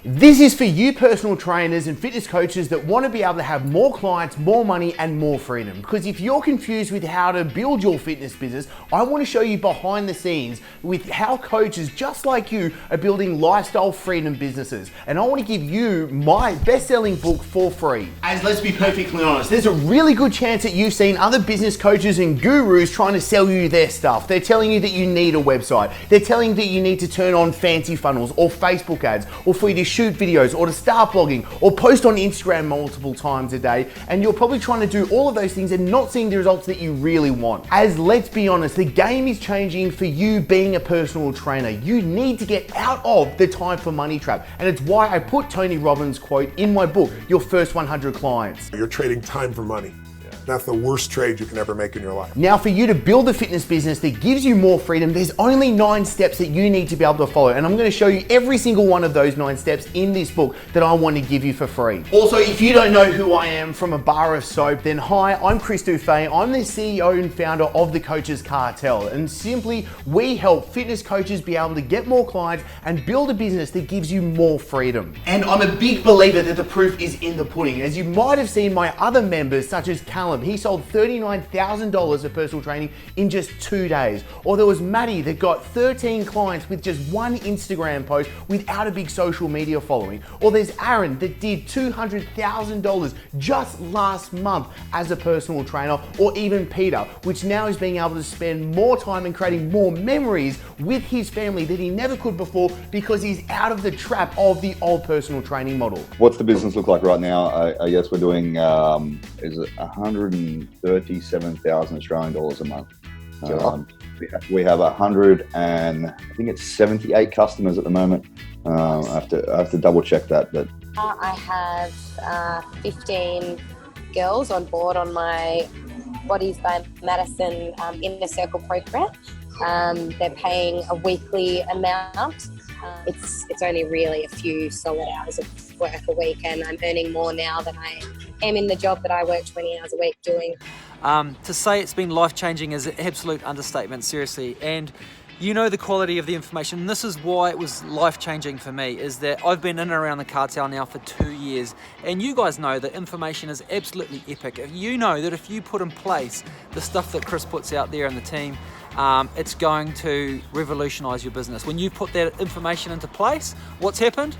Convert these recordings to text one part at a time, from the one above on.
This is for you personal trainers and fitness coaches that want to be able to have more clients, more money, and more freedom. Because if you're confused with how to build your fitness business, I want to show you behind the scenes with how coaches just like you are building lifestyle freedom businesses. And I want to give you my best-selling book for free. As let's be perfectly honest, there's a really good chance that you've seen other business coaches and gurus trying to sell you their stuff. They're telling you that you need a website. They're telling you that you need to turn on fancy funnels or Facebook ads, or for you to shoot videos or to start blogging or post on Instagram multiple times a day, and you're probably trying to do all of those things and not seeing the results that you really want. As let's be honest, the game is changing for you being a personal trainer. You need to get out of the time for money trap, and it's why I put Tony Robbins' quote in my book, Your First 100 Clients. You're trading time for money. That's the worst trade you can ever make in your life. Now, for you to build a fitness business that gives you more freedom, there's only 9 steps that you need to be able to follow. And I'm going to show you every single one of those 9 steps in this book that I want to give you for free. Also, if you don't know who I am from a bar of soap, then hi, I'm Chris Dufay. I'm the CEO and founder of the Coaches Cartel. And simply, we help fitness coaches be able to get more clients and build a business that gives you more freedom. And I'm a big believer that the proof is in the pudding. As you might have seen my other members, such as Callum, he sold $39,000 of personal training in just 2 days. Or there was Maddie that got 13 clients with just 1 Instagram post without a big social media following. Or there's Aaron that did $200,000 just last month as a personal trainer. Or even Peter, which now is being able to spend more time and creating more memories with his family that he never could before because he's out of the trap of the old personal training model. What's the business look like right now? I guess we're doing, is it 137,000 Australian dollars a month. We have 178 customers at the moment. I have to double check that. But I have 15 girls on board on my Bodies by Madison Inner Circle program. They're paying a weekly amount. It's only really a few solid hours of work a week, and I'm earning more now than I am in the job that I work 20 hours a week doing. To say it's been life-changing is an absolute understatement, seriously. And you know the quality of the information. And this is why it was life-changing for me, is that I've been in and around the cartel now for 2 years. And you guys know that information is absolutely epic. You know that if you put in place the stuff that Chris puts out there and the team, it's going to revolutionize your business. When you put that information into place, what's happened?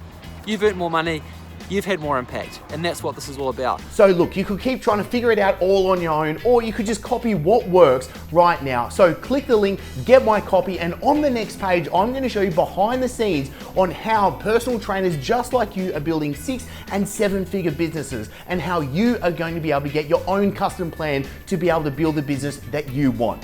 You've earned more money, you've had more impact, and that's what this is all about. So look, you could keep trying to figure it out all on your own, or you could just copy what works right now. So click the link, get my copy, and on the next page, I'm going to show you behind the scenes on how personal trainers just like you are building 6- and 7-figure businesses, and how you are going to be able to get your own custom plan to be able to build the business that you want.